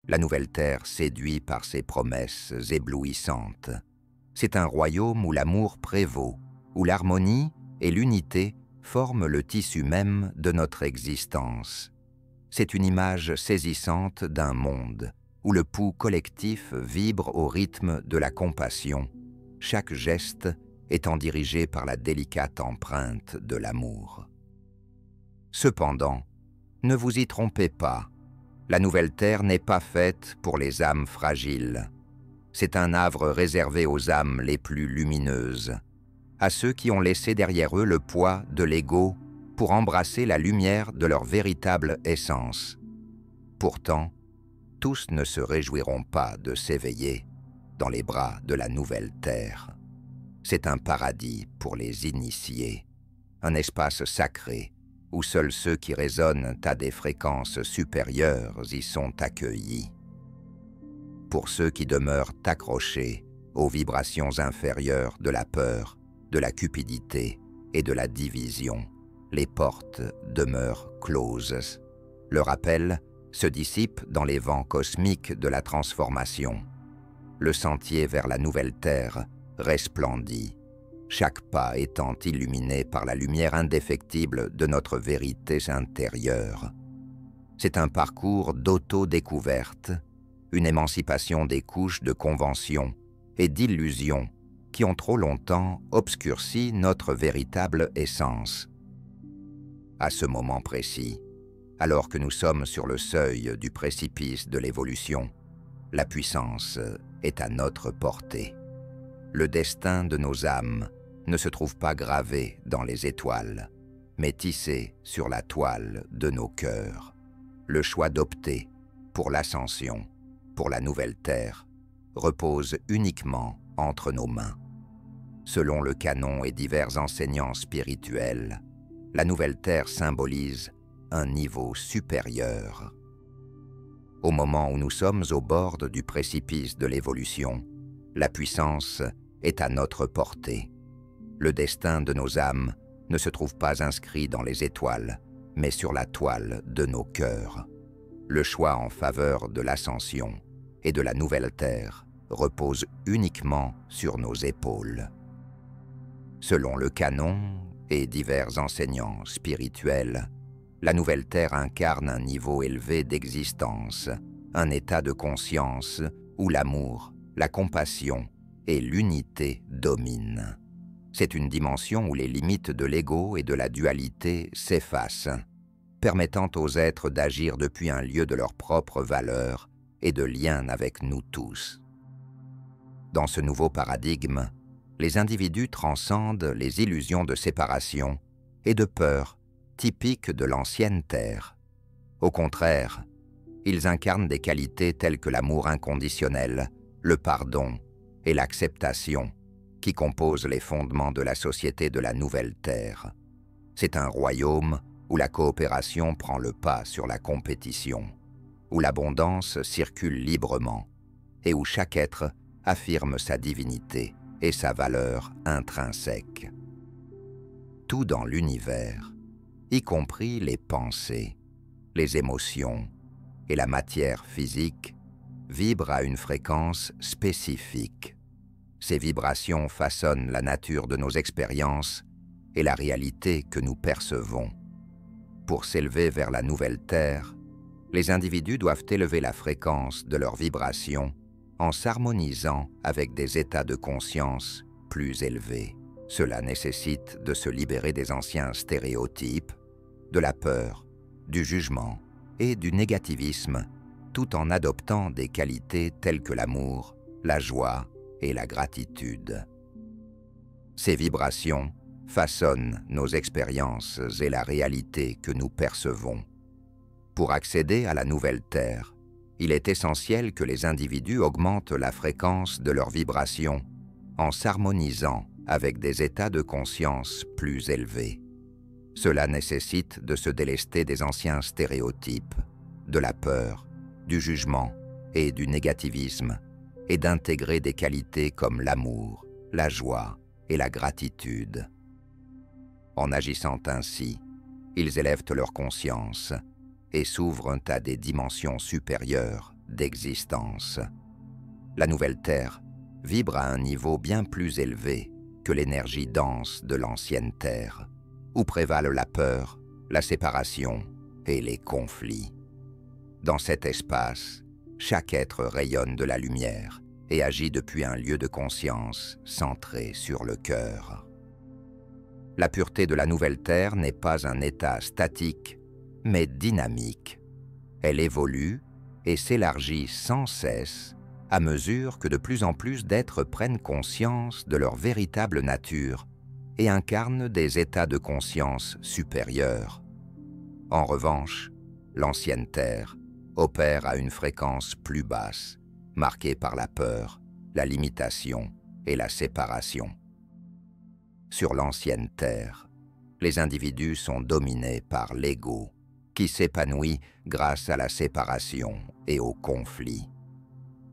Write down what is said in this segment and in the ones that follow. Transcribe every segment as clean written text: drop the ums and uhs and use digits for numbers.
La nouvelle terre séduit par ses promesses éblouissantes. C'est un royaume où l'amour prévaut, où l'harmonie et l'unité forment le tissu même de notre existence. C'est une image saisissante d'un monde où le pouls collectif vibre au rythme de la compassion, chaque geste étant dirigé par la délicate empreinte de l'amour. Cependant, ne vous y trompez pas, la nouvelle terre n'est pas faite pour les âmes fragiles. C'est un havre réservé aux âmes les plus lumineuses, à ceux qui ont laissé derrière eux le poids de l'ego pour embrasser la lumière de leur véritable essence. Pourtant, tous ne se réjouiront pas de s'éveiller dans les bras de la nouvelle terre. C'est un paradis pour les initiés, un espace sacré où seuls ceux qui résonnent à des fréquences supérieures y sont accueillis. Pour ceux qui demeurent accrochés aux vibrations inférieures de la peur, de la cupidité et de la division, les portes demeurent closes. Leur appel se dissipe dans les vents cosmiques de la transformation. Le sentier vers la nouvelle terre resplendit, chaque pas étant illuminé par la lumière indéfectible de notre vérité intérieure. C'est un parcours d'auto-découverte, une émancipation des couches de convention et d'illusions qui ont trop longtemps obscurci notre véritable essence. À ce moment précis, alors que nous sommes sur le seuil du précipice de l'évolution, la puissance est à notre portée. Le destin de nos âmes ne se trouve pas gravé dans les étoiles, mais tissé sur la toile de nos cœurs. Le choix d'opter pour l'ascension, pour la nouvelle terre, repose uniquement entre nos mains. Selon le canon et divers enseignants spirituels, la nouvelle terre symbolise un niveau supérieur. Au moment où nous sommes au bord du précipice de l'évolution, la puissance est à notre portée. Le destin de nos âmes ne se trouve pas inscrit dans les étoiles, mais sur la toile de nos cœurs. Le choix en faveur de l'ascension et de la nouvelle terre repose uniquement sur nos épaules. Selon le canon et divers enseignants spirituels, la nouvelle terre incarne un niveau élevé d'existence, un état de conscience où l'amour, la compassion et l'unité dominent. C'est une dimension où les limites de l'ego et de la dualité s'effacent, permettant aux êtres d'agir depuis un lieu de leur propre valeur et de lien avec nous tous. Dans ce nouveau paradigme, les individus transcendent les illusions de séparation et de peur typiques de l'ancienne terre. Au contraire, ils incarnent des qualités telles que l'amour inconditionnel, le pardon et l'acceptation, qui composent les fondements de la société de la nouvelle terre. C'est un royaume où la coopération prend le pas sur la compétition, où l'abondance circule librement et où chaque être affirme sa divinité et sa valeur intrinsèque. Tout dans l'univers, y compris les pensées, les émotions et la matière physique, vibre à une fréquence spécifique. Ces vibrations façonnent la nature de nos expériences et la réalité que nous percevons. Pour s'élever vers la nouvelle terre, les individus doivent élever la fréquence de leurs vibrations en s'harmonisant avec des états de conscience plus élevés. Cela nécessite de se libérer des anciens stéréotypes, de la peur, du jugement et du négativisme, tout en adoptant des qualités telles que l'amour, la joie et la gratitude. Ces vibrations façonnent nos expériences et la réalité que nous percevons. Pour accéder à la nouvelle terre, il est essentiel que les individus augmentent la fréquence de leurs vibrations en s'harmonisant avec des états de conscience plus élevés. Cela nécessite de se délester des anciens stéréotypes, de la peur, du jugement et du négativisme, et d'intégrer des qualités comme l'amour, la joie et la gratitude. En agissant ainsi, ils élèvent leur conscience et s'ouvrent à des dimensions supérieures d'existence. La nouvelle Terre vibre à un niveau bien plus élevé que l'énergie dense de l'ancienne Terre, où prévalent la peur, la séparation et les conflits. Dans cet espace, chaque être rayonne de la lumière et agit depuis un lieu de conscience centré sur le cœur. La pureté de la nouvelle Terre n'est pas un état statique, mais dynamique. Elle évolue et s'élargit sans cesse à mesure que de plus en plus d'êtres prennent conscience de leur véritable nature et incarnent des états de conscience supérieurs. En revanche, l'ancienne Terre opère à une fréquence plus basse, marquée par la peur, la limitation et la séparation. Sur l'ancienne Terre, les individus sont dominés par l'ego, qui s'épanouit grâce à la séparation et au conflit.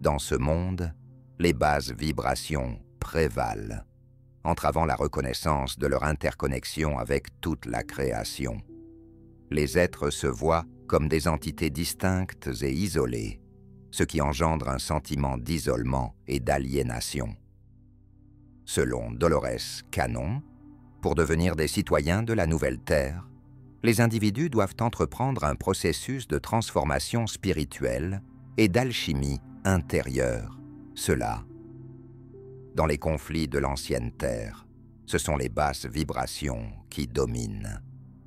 Dans ce monde, les basses vibrations prévalent, entravant la reconnaissance de leur interconnexion avec toute la création. Les êtres se voient comme des entités distinctes et isolées, ce qui engendre un sentiment d'isolement et d'aliénation. Selon Dolores Cannon, pour devenir des citoyens de la nouvelle Terre, les individus doivent entreprendre un processus de transformation spirituelle et d'alchimie intérieure. Cela, dans les conflits de l'ancienne Terre, ce sont les basses vibrations qui dominent.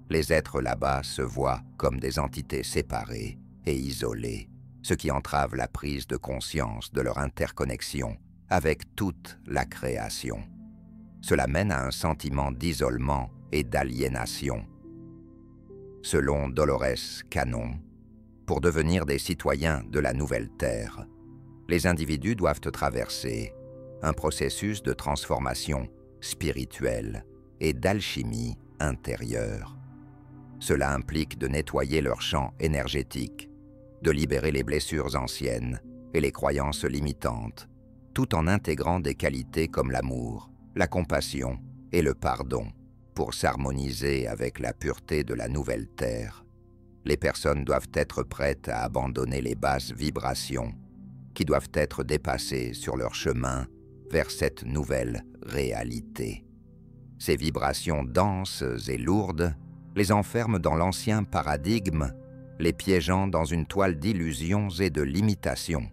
Les êtres là-bas se voient comme des entités séparées et isolées, ce qui entrave la prise de conscience de leur interconnexion avec toute la création. Cela mène à un sentiment d'isolement et d'aliénation. Selon Dolores Cannon, pour devenir des citoyens de la nouvelle Terre, les individus doivent traverser un processus de transformation spirituelle et d'alchimie intérieure. Cela implique de nettoyer leur champ énergétique, de libérer les blessures anciennes et les croyances limitantes, tout en intégrant des qualités comme l'amour, la compassion et le pardon pour s'harmoniser avec la pureté de la nouvelle Terre. Les personnes doivent être prêtes à abandonner les basses vibrations qui doivent être dépassées sur leur chemin vers cette nouvelle réalité. Ces vibrations denses et lourdes les enferment dans l'ancien paradigme, les piégeant dans une toile d'illusions et de limitations.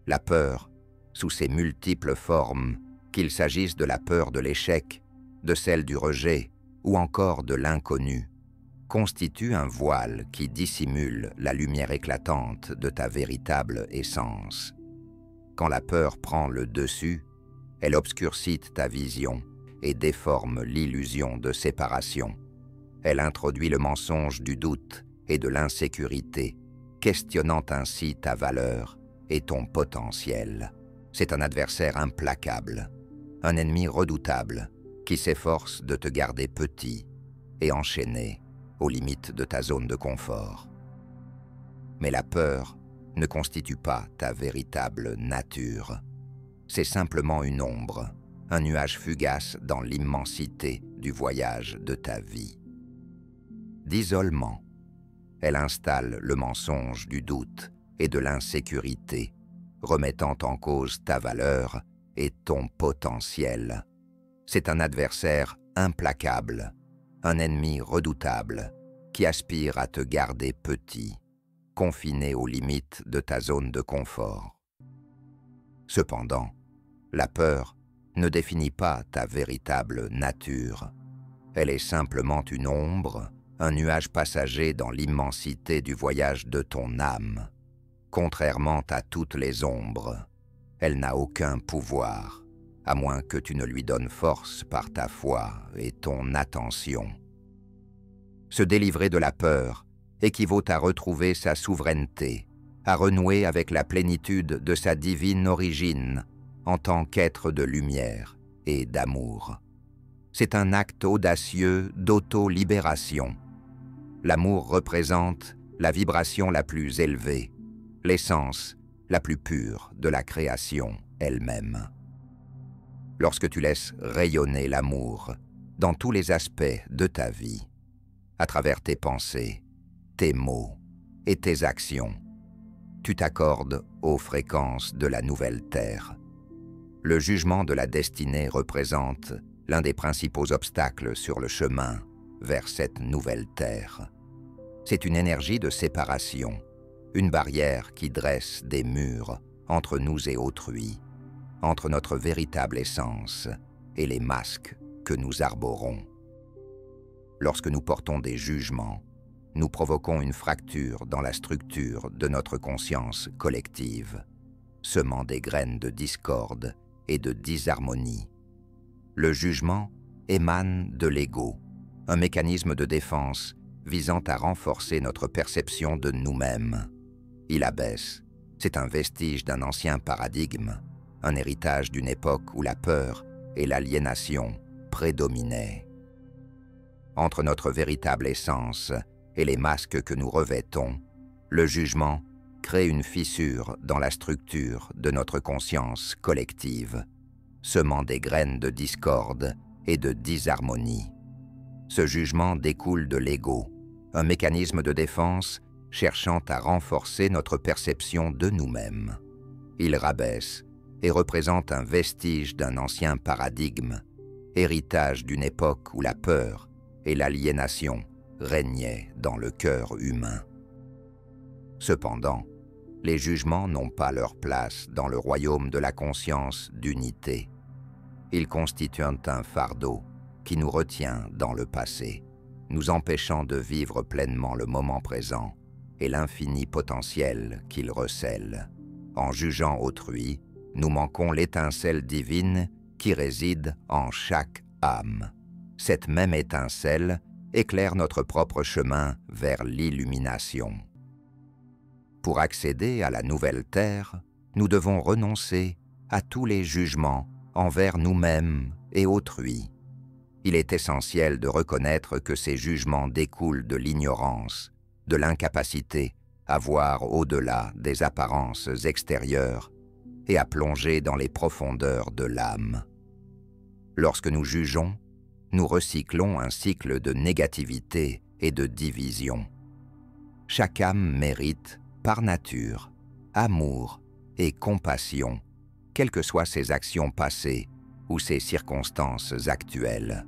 La peur, sous ses multiples formes, qu'il s'agisse de la peur de l'échec, de celle du rejet ou encore de l'inconnu, constitue un voile qui dissimule la lumière éclatante de ta véritable essence. Quand la peur prend le dessus, elle obscurcit ta vision et déforme l'illusion de séparation. Elle introduit le mensonge du doute et de l'insécurité, questionnant ainsi ta valeur et ton potentiel. C'est un adversaire implacable, un ennemi redoutable qui s'efforce de te garder petit et enchaîné aux limites de ta zone de confort. Mais la peur ne constitue pas ta véritable nature. C'est simplement une ombre, un nuage fugace dans l'immensité du voyage de ta vie. D'isolement, elle installe le mensonge du doute et de l'insécurité, remettant en cause ta valeur et ton potentiel. C'est un adversaire implacable, un ennemi redoutable qui aspire à te garder petit, confiné aux limites de ta zone de confort. Cependant, la peur ne définit pas ta véritable nature. Elle est simplement une ombre, un nuage passager dans l'immensité du voyage de ton âme. Contrairement à toutes les ombres, elle n'a aucun pouvoir, à moins que tu ne lui donnes force par ta foi et ton attention. Se délivrer de la peur équivaut à retrouver sa souveraineté, à renouer avec la plénitude de sa divine origine en tant qu'être de lumière et d'amour. C'est un acte audacieux d'auto-libération. L'amour représente la vibration la plus élevée, l'essence la plus pure de la création elle-même. Lorsque tu laisses rayonner l'amour dans tous les aspects de ta vie, à travers tes pensées, tes mots et tes actions, tu t'accordes aux fréquences de la nouvelle Terre. Le jugement de la destinée représente l'un des principaux obstacles sur le chemin vers cette nouvelle Terre. C'est une énergie de séparation, une barrière qui dresse des murs entre nous et autrui, entre notre véritable essence et les masques que nous arborons. Lorsque nous portons des jugements, nous provoquons une fracture dans la structure de notre conscience collective, semant des graines de discorde et de disharmonie. Le jugement émane de l'ego, un mécanisme de défense visant à renforcer notre perception de nous-mêmes. Il abaisse, c'est un vestige d'un ancien paradigme, un héritage d'une époque où la peur et l'aliénation prédominaient. Entre notre véritable essence et les masques que nous revêtons, le jugement crée une fissure dans la structure de notre conscience collective, semant des graines de discorde et de disharmonie. Ce jugement découle de l'ego, un mécanisme de défense cherchant à renforcer notre perception de nous-mêmes. Il rabaisse et représente un vestige d'un ancien paradigme, héritage d'une époque où la peur et l'aliénation régnaient dans le cœur humain. Cependant, les jugements n'ont pas leur place dans le royaume de la conscience d'unité. Ils constituent un fardeau qui nous retient dans le passé, nous empêchant de vivre pleinement le moment présent et l'infini potentiel qu'il recèle. En jugeant autrui, nous manquons l'étincelle divine qui réside en chaque âme. Cette même étincelle éclaire notre propre chemin vers l'illumination. Pour accéder à la nouvelle Terre, nous devons renoncer à tous les jugements envers nous-mêmes et autrui. Il est essentiel de reconnaître que ces jugements découlent de l'ignorance, de l'incapacité à voir au-delà des apparences extérieures et à plonger dans les profondeurs de l'âme. Lorsque nous jugeons, nous recyclons un cycle de négativité et de division. Chaque âme mérite, par nature, amour et compassion, quelles que soient ses actions passées ou ses circonstances actuelles.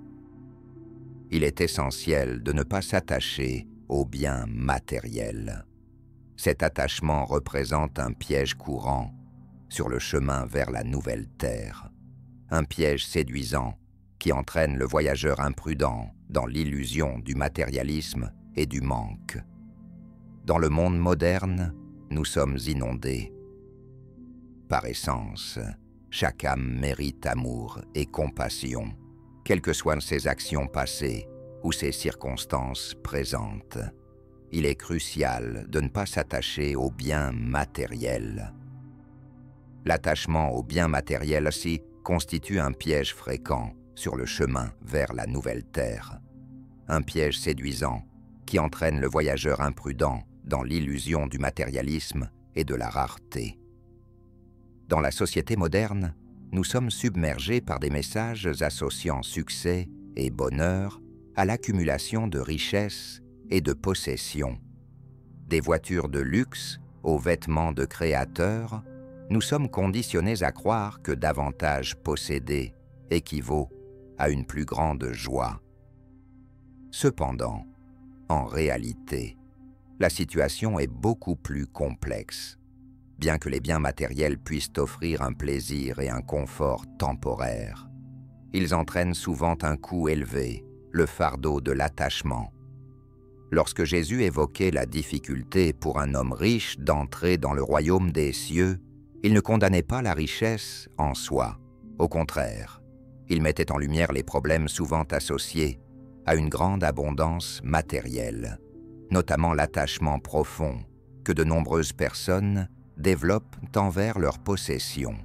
Il est essentiel de ne pas s'attacher aux biens matériels. Cet attachement représente un piège courant sur le chemin vers la nouvelle Terre, un piège séduisant qui entraîne le voyageur imprudent dans l'illusion du matérialisme et du manque. Dans le monde moderne, nous sommes inondés. Par essence, chaque âme mérite amour et compassion, quelles que soient ses actions passées ou ses circonstances présentes. Il est crucial de ne pas s'attacher aux biens matériels. L'attachement aux biens matériels aussi constitue un piège fréquent sur le chemin vers la nouvelle Terre. Un piège séduisant qui entraîne le voyageur imprudent dans l'illusion du matérialisme et de la rareté. Dans la société moderne, nous sommes submergés par des messages associant succès et bonheur à l'accumulation de richesses et de possessions. Des voitures de luxe aux vêtements de créateurs, nous sommes conditionnés à croire que davantage posséder équivaut à une plus grande joie. Cependant, en réalité, la situation est beaucoup plus complexe. Bien que les biens matériels puissent offrir un plaisir et un confort temporaires, ils entraînent souvent un coût élevé, le fardeau de l'attachement. Lorsque Jésus évoquait la difficulté pour un homme riche d'entrer dans le royaume des cieux, il ne condamnait pas la richesse en soi. Au contraire, il mettait en lumière les problèmes souvent associés à une grande abondance matérielle, notamment l'attachement profond que de nombreuses personnes développent envers leurs possessions.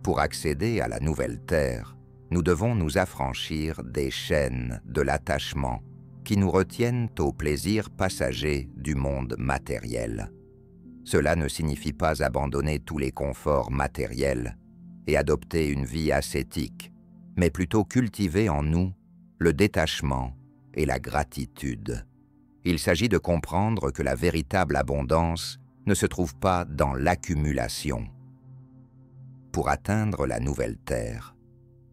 Pour accéder à la nouvelle Terre, nous devons nous affranchir des chaînes de l'attachement qui nous retiennent aux plaisirs passagers du monde matériel. Cela ne signifie pas abandonner tous les conforts matériels et adopter une vie ascétique, mais plutôt cultiver en nous le détachement et la gratitude. Il s'agit de comprendre que la véritable abondance ne se trouve pas dans l'accumulation. Pour atteindre la nouvelle terre,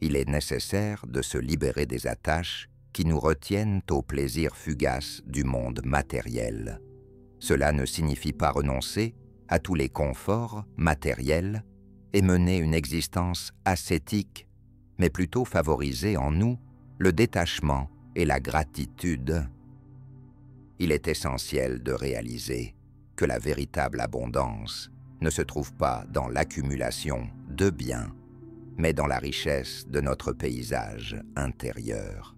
il est nécessaire de se libérer des attaches qui nous retiennent au plaisir fugace du monde matériel. Cela ne signifie pas renoncer à tous les conforts matériels et mener une existence ascétique, mais plutôt favoriser en nous le détachement et la gratitude. Il est essentiel de réaliser que la véritable abondance ne se trouve pas dans l'accumulation de biens, mais dans la richesse de notre paysage intérieur.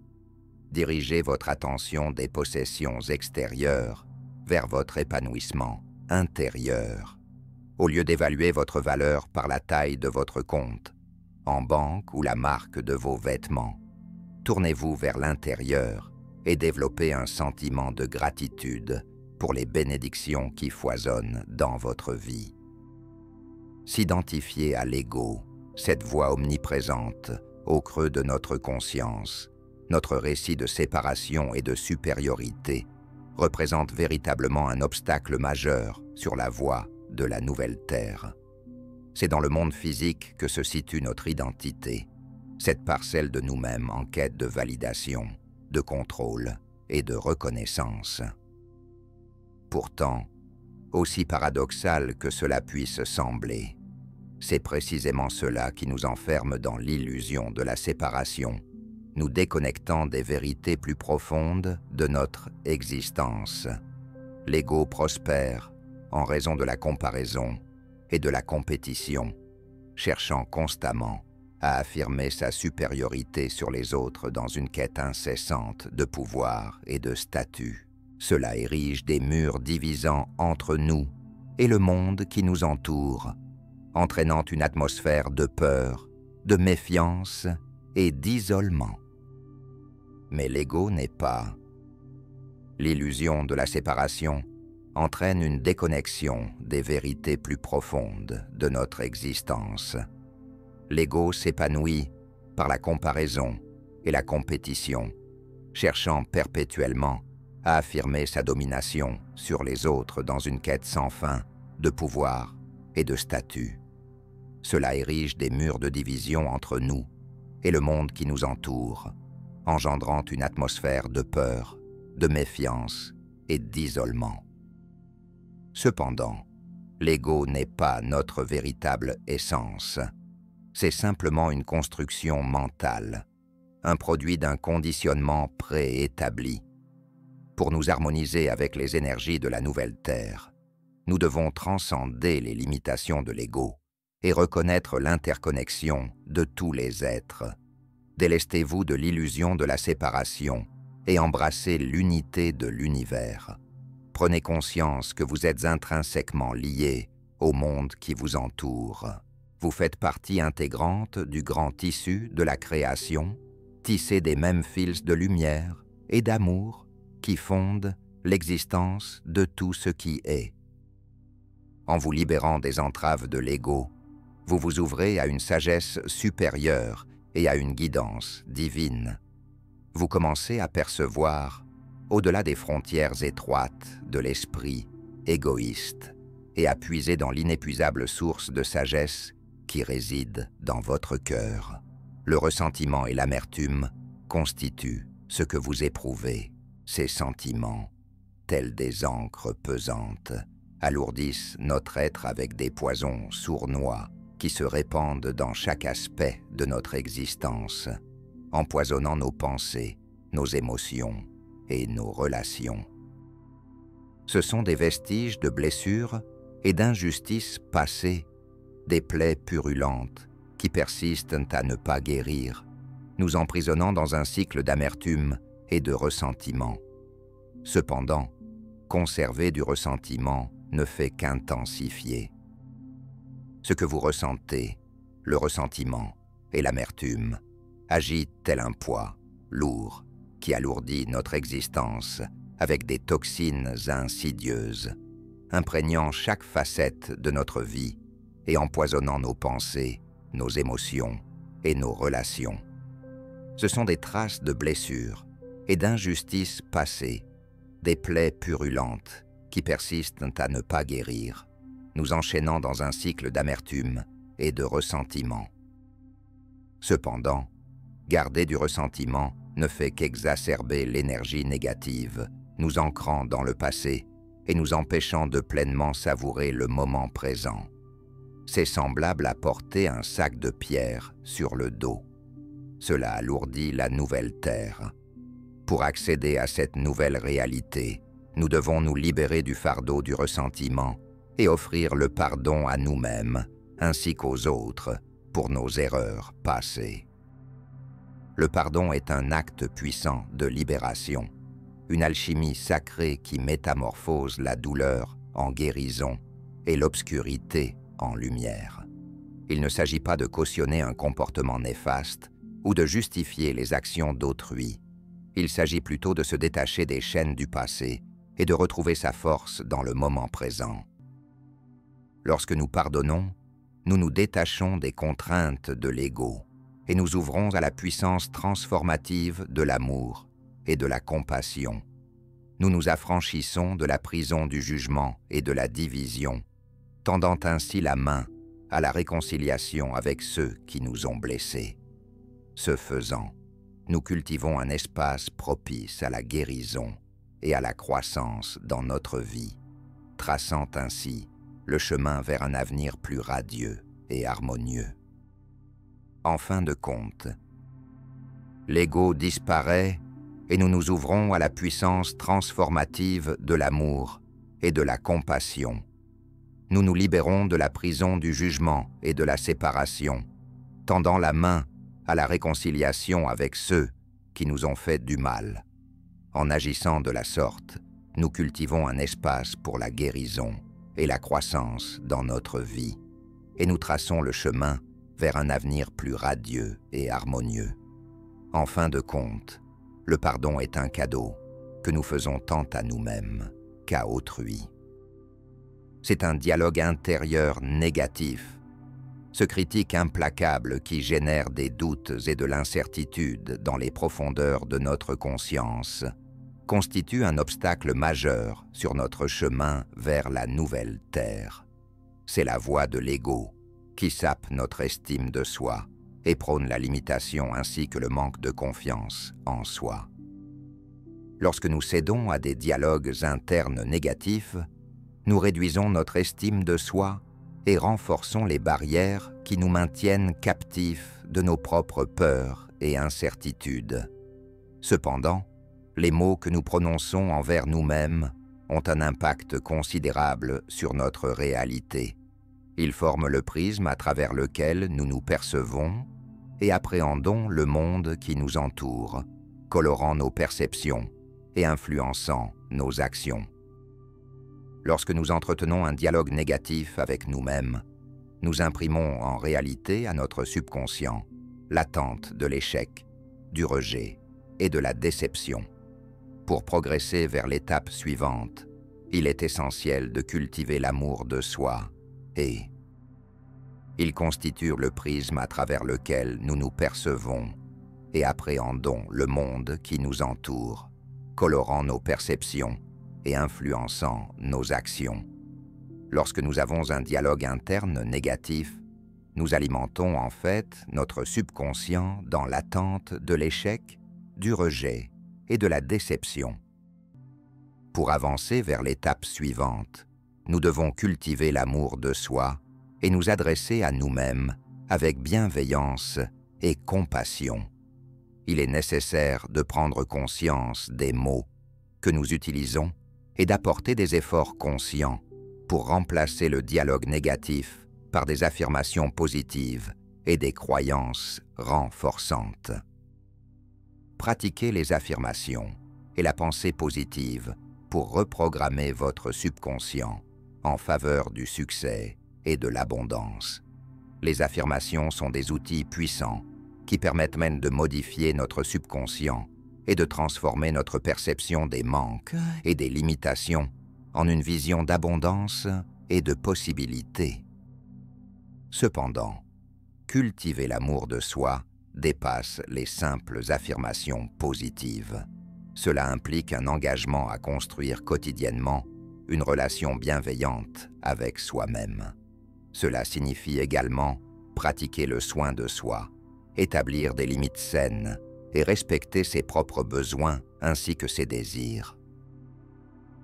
Dirigez votre attention des possessions extérieures vers votre épanouissement intérieur. Au lieu d'évaluer votre valeur par la taille de votre compte, en banque ou la marque de vos vêtements, tournez-vous vers l'intérieur et développez un sentiment de gratitude pour les bénédictions qui foisonnent dans votre vie. S'identifier à l'ego, cette voix omniprésente au creux de notre conscience, notre récit de séparation et de supériorité, représente véritablement un obstacle majeur sur la voie de la nouvelle terre. C'est dans le monde physique que se situe notre identité, cette parcelle de nous-mêmes en quête de validation, de contrôle et de reconnaissance. Pourtant, aussi paradoxal que cela puisse sembler, c'est précisément cela qui nous enferme dans l'illusion de la séparation, nous déconnectant des vérités plus profondes de notre existence. L'ego prospère en raison de la comparaison et de la compétition, cherchant constamment à affirmer sa supériorité sur les autres dans une quête incessante de pouvoir et de statut. Cela érige des murs divisant entre nous et le monde qui nous entoure, entraînant une atmosphère de peur, de méfiance et d'isolement. Mais l'ego n'est pas. L'illusion de la séparation entraîne une déconnexion des vérités plus profondes de notre existence. L'ego s'épanouit par la comparaison et la compétition, cherchant perpétuellement à affirmer sa domination sur les autres dans une quête sans fin de pouvoir et de statut. Cela érige des murs de division entre nous et le monde qui nous entoure, engendrant une atmosphère de peur, de méfiance et d'isolement. Cependant, l'ego n'est pas notre véritable essence. C'est simplement une construction mentale, un produit d'un conditionnement préétabli. Pour nous harmoniser avec les énergies de la nouvelle Terre, nous devons transcender les limitations de l'ego et reconnaître l'interconnexion de tous les êtres. Délestez-vous de l'illusion de la séparation et embrassez l'unité de l'univers. Prenez conscience que vous êtes intrinsèquement liés au monde qui vous entoure. Vous faites partie intégrante du grand tissu de la création, tissé des mêmes fils de lumière et d'amour qui fondent l'existence de tout ce qui est. En vous libérant des entraves de l'ego, vous vous ouvrez à une sagesse supérieure et à une guidance divine. Vous commencez à percevoir au-delà des frontières étroites de l'esprit égoïste et à puiser dans l'inépuisable source de sagesse qui réside dans votre cœur. Le ressentiment et l'amertume constituent ce que vous éprouvez. Ces sentiments, tels des ancres pesantes, alourdissent notre être avec des poisons sournois qui se répandent dans chaque aspect de notre existence, empoisonnant nos pensées, nos émotions et nos relations. Ce sont des vestiges de blessures et d'injustices passées, des plaies purulentes qui persistent à ne pas guérir, nous emprisonnant dans un cycle d'amertume et de ressentiment. Cependant, conserver du ressentiment ne fait qu'intensifier. Ce que vous ressentez, le ressentiment et l'amertume, agitent tel un poids lourd qui alourdit notre existence avec des toxines insidieuses, imprégnant chaque facette de notre vie et empoisonnant nos pensées, nos émotions et nos relations. Ce sont des traces de blessures et d'injustices passées, des plaies purulentes qui persistent à ne pas guérir. nous enchaînant dans un cycle d'amertume et de ressentiment. Cependant, garder du ressentiment ne fait qu'exacerber l'énergie négative, nous ancrant dans le passé et nous empêchant de pleinement savourer le moment présent. C'est semblable à porter un sac de pierre sur le dos. Cela alourdit la nouvelle terre. Pour accéder à cette nouvelle réalité, nous devons nous libérer du fardeau du ressentiment et offrir le pardon à nous-mêmes, ainsi qu'aux autres, pour nos erreurs passées. Le pardon est un acte puissant de libération, une alchimie sacrée qui métamorphose la douleur en guérison et l'obscurité en lumière. Il ne s'agit pas de cautionner un comportement néfaste ou de justifier les actions d'autrui. Il s'agit plutôt de se détacher des chaînes du passé et de retrouver sa force dans le moment présent. Lorsque nous pardonnons, nous nous détachons des contraintes de l'ego et nous ouvrons à la puissance transformative de l'amour et de la compassion. Nous nous affranchissons de la prison du jugement et de la division, tendant ainsi la main à la réconciliation avec ceux qui nous ont blessés. Ce faisant, nous cultivons un espace propice à la guérison et à la croissance dans notre vie, traçant ainsi le chemin vers un avenir plus radieux et harmonieux. En fin de compte, l'ego disparaît et nous nous ouvrons à la puissance transformative de l'amour et de la compassion. Nous nous libérons de la prison du jugement et de la séparation, tendant la main à la réconciliation avec ceux qui nous ont fait du mal. En agissant de la sorte, nous cultivons un espace pour la guérison et la croissance dans notre vie, et nous traçons le chemin vers un avenir plus radieux et harmonieux. En fin de compte, le pardon est un cadeau que nous faisons tant à nous-mêmes qu'à autrui. C'est un dialogue intérieur négatif, ce critique implacable qui génère des doutes et de l'incertitude dans les profondeurs de notre conscience, constitue un obstacle majeur sur notre chemin vers la nouvelle terre. C'est la voie de l'ego qui sape notre estime de soi et prône la limitation ainsi que le manque de confiance en soi. Lorsque nous cédons à des dialogues internes négatifs, nous réduisons notre estime de soi et renforçons les barrières qui nous maintiennent captifs de nos propres peurs et incertitudes. Cependant, les mots que nous prononçons envers nous-mêmes ont un impact considérable sur notre réalité. Ils forment le prisme à travers lequel nous nous percevons et appréhendons le monde qui nous entoure, colorant nos perceptions et influençant nos actions. Lorsque nous entretenons un dialogue négatif avec nous-mêmes, nous imprimons en réalité à notre subconscient l'attente de l'échec, du rejet et de la déception. Pour progresser vers l'étape suivante, il est essentiel de cultiver l'amour de soi et il constitue le prisme à travers lequel nous nous percevons et appréhendons le monde qui nous entoure, colorant nos perceptions et influençant nos actions. Lorsque nous avons un dialogue interne négatif, nous alimentons en fait notre subconscient dans l'attente de l'échec, du rejet et de la déception. Pour avancer vers l'étape suivante, nous devons cultiver l'amour de soi et nous adresser à nous-mêmes avec bienveillance et compassion. Il est nécessaire de prendre conscience des mots que nous utilisons et d'apporter des efforts conscients pour remplacer le dialogue négatif par des affirmations positives et des croyances renforçantes. Pratiquez les affirmations et la pensée positive pour reprogrammer votre subconscient en faveur du succès et de l'abondance. Les affirmations sont des outils puissants qui permettent même de modifier notre subconscient et de transformer notre perception des manques et des limitations en une vision d'abondance et de possibilités. Cependant, cultiver l'amour de soi dépasse les simples affirmations positives. Cela implique un engagement à construire quotidiennement une relation bienveillante avec soi-même. Cela signifie également pratiquer le soin de soi, établir des limites saines et respecter ses propres besoins ainsi que ses désirs.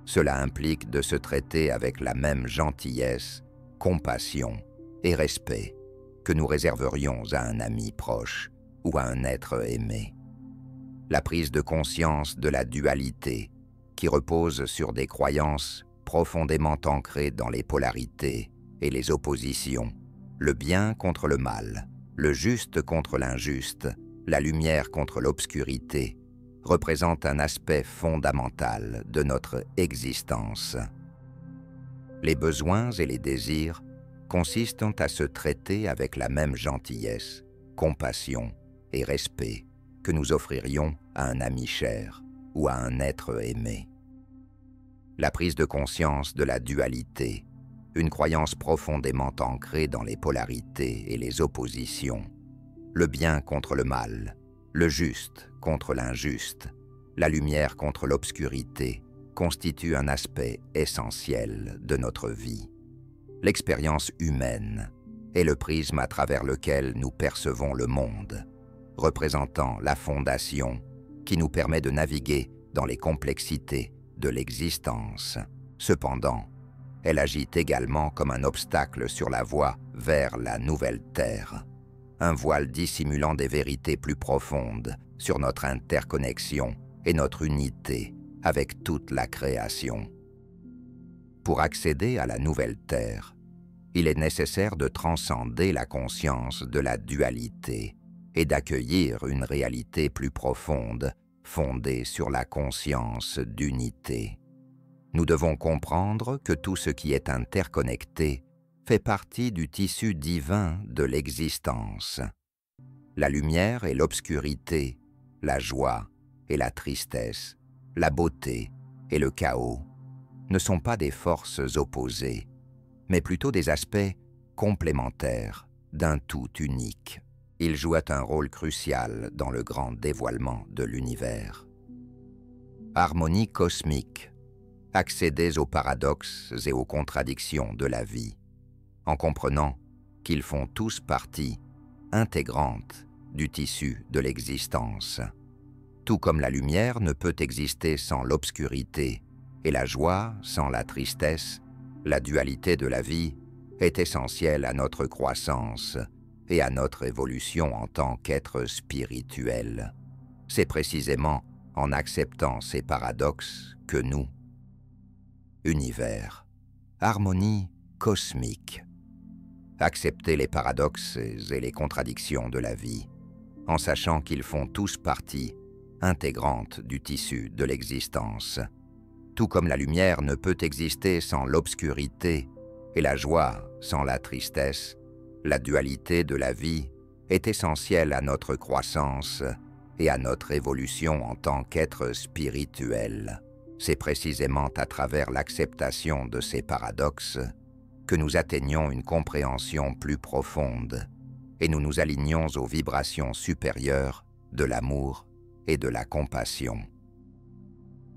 Cela implique de se traiter avec la même gentillesse, compassion et respect que nous réserverions à un ami proche ou à un être aimé. La prise de conscience de la dualité qui repose sur des croyances profondément ancrées dans les polarités et les oppositions, le bien contre le mal, le juste contre l'injuste, la lumière contre l'obscurité, représente un aspect fondamental de notre existence. Les besoins et les désirs consistent à se traiter avec la même gentillesse, compassion et respect que nous offririons à un ami cher ou à un être aimé. La prise de conscience de la dualité, une croyance profondément ancrée dans les polarités et les oppositions, le bien contre le mal, le juste contre l'injuste, la lumière contre l'obscurité, constitue un aspect essentiel de notre vie. L'expérience humaine est le prisme à travers lequel nous percevons le monde, représentant la fondation qui nous permet de naviguer dans les complexités de l'existence. Cependant, elle agit également comme un obstacle sur la voie vers la nouvelle terre, un voile dissimulant des vérités plus profondes sur notre interconnexion et notre unité avec toute la création. Pour accéder à la nouvelle terre, il est nécessaire de transcender la conscience de la dualité et d'accueillir une réalité plus profonde, fondée sur la conscience d'unité. Nous devons comprendre que tout ce qui est interconnecté fait partie du tissu divin de l'existence. La lumière et l'obscurité, la joie et la tristesse, la beauté et le chaos ne sont pas des forces opposées, mais plutôt des aspects complémentaires d'un tout unique. Ils jouent un rôle crucial dans le grand dévoilement de l'univers. Harmonie cosmique. Accédez aux paradoxes et aux contradictions de la vie, en comprenant qu'ils font tous partie intégrante du tissu de l'existence. Tout comme la lumière ne peut exister sans l'obscurité et la joie sans la tristesse, la dualité de la vie est essentielle à notre croissance et à notre évolution en tant qu'être spirituel. C'est précisément en acceptant ces paradoxes que nous, univers, harmonie cosmique, accepter les paradoxes et les contradictions de la vie, en sachant qu'ils font tous partie intégrante du tissu de l'existence. Tout comme la lumière ne peut exister sans l'obscurité et la joie sans la tristesse, la dualité de la vie est essentielle à notre croissance et à notre évolution en tant qu'être spirituel. C'est précisément à travers l'acceptation de ces paradoxes que nous atteignons une compréhension plus profonde et nous nous alignons aux vibrations supérieures de l'amour et de la compassion.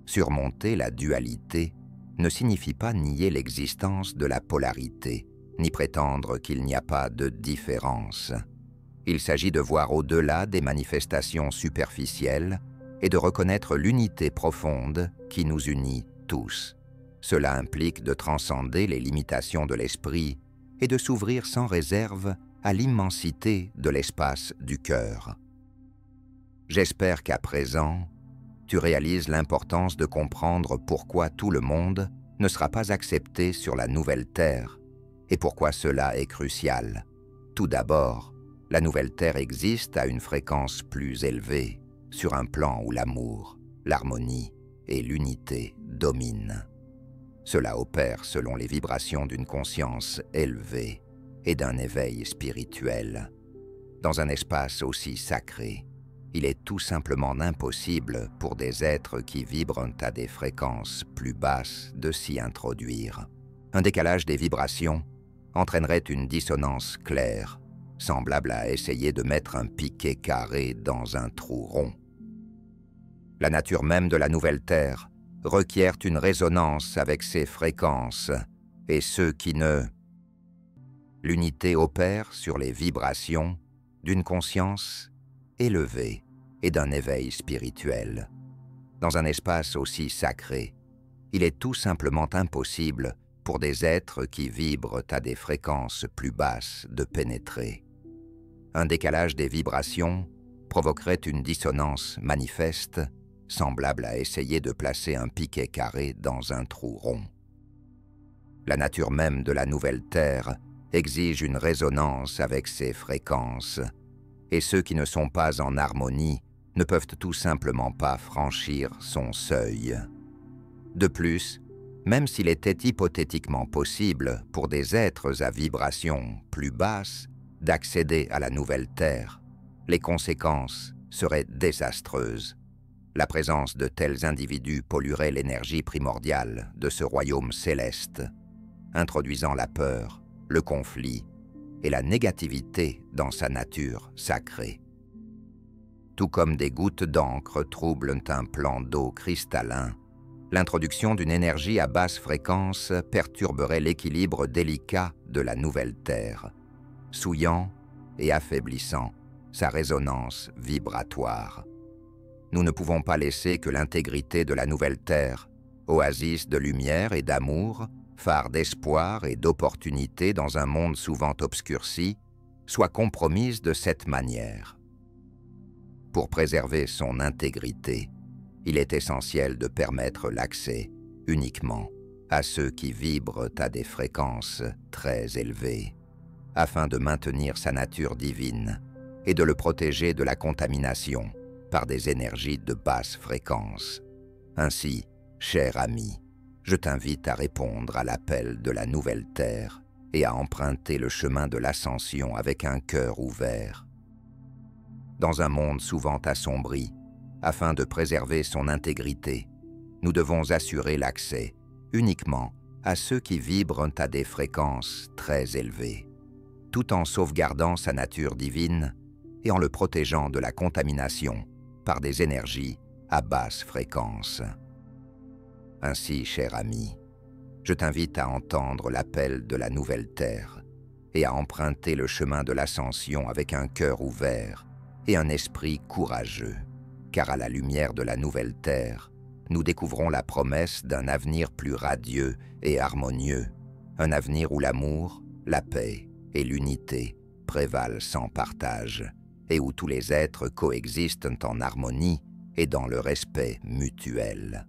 Surmonter la dualité ne signifie pas nier l'existence de la polarité, ni prétendre qu'il n'y a pas de différence. Il s'agit de voir au-delà des manifestations superficielles et de reconnaître l'unité profonde qui nous unit tous. Cela implique de transcender les limitations de l'esprit et de s'ouvrir sans réserve à l'immensité de l'espace du cœur. J'espère qu'à présent, tu réalises l'importance de comprendre pourquoi tout le monde ne sera pas accepté sur la nouvelle terre et pourquoi cela est crucial. Tout d'abord, la nouvelle terre existe à une fréquence plus élevée, sur un plan où l'amour, l'harmonie et l'unité dominent. Cela opère selon les vibrations d'une conscience élevée et d'un éveil spirituel. Dans un espace aussi sacré, il est tout simplement impossible pour des êtres qui vibrent à des fréquences plus basses de s'y introduire. Un décalage des vibrations entraînerait une dissonance claire, semblable à essayer de mettre un piquet carré dans un trou rond. La nature même de la nouvelle terre requièrent une résonance avec ces fréquences, et ceux qui ne... L'unité opère sur les vibrations d'une conscience élevée et d'un éveil spirituel. Dans un espace aussi sacré, il est tout simplement impossible pour des êtres qui vibrent à des fréquences plus basses de pénétrer. Un décalage des vibrations provoquerait une dissonance manifeste, semblable à essayer de placer un piquet carré dans un trou rond. La nature même de la nouvelle Terre exige une résonance avec ces fréquences, et ceux qui ne sont pas en harmonie ne peuvent tout simplement pas franchir son seuil. De plus, même s'il était hypothétiquement possible pour des êtres à vibrations plus basses d'accéder à la nouvelle Terre, les conséquences seraient désastreuses. La présence de tels individus polluerait l'énergie primordiale de ce royaume céleste, introduisant la peur, le conflit et la négativité dans sa nature sacrée. Tout comme des gouttes d'encre troublent un plan d'eau cristallin, l'introduction d'une énergie à basse fréquence perturberait l'équilibre délicat de la nouvelle Terre, souillant et affaiblissant sa résonance vibratoire. Nous ne pouvons pas laisser que l'intégrité de la nouvelle Terre, oasis de lumière et d'amour, phare d'espoir et d'opportunité dans un monde souvent obscurci, soit compromise de cette manière. Pour préserver son intégrité, il est essentiel de permettre l'accès uniquement à ceux qui vibrent à des fréquences très élevées, afin de maintenir sa nature divine et de le protéger de la contamination par des énergies de basse fréquence. Ainsi, cher ami, je t'invite à répondre à l'appel de la nouvelle Terre et à emprunter le chemin de l'ascension avec un cœur ouvert. Dans un monde souvent assombri, afin de préserver son intégrité, nous devons assurer l'accès uniquement à ceux qui vibrent à des fréquences très élevées, tout en sauvegardant sa nature divine et en le protégeant de la contamination par des énergies à basse fréquence. Ainsi, cher ami, je t'invite à entendre l'appel de la nouvelle Terre et à emprunter le chemin de l'ascension avec un cœur ouvert et un esprit courageux, car à la lumière de la nouvelle Terre, nous découvrons la promesse d'un avenir plus radieux et harmonieux, un avenir où l'amour, la paix et l'unité prévalent sans partage, et où tous les êtres coexistent en harmonie et dans le respect mutuel.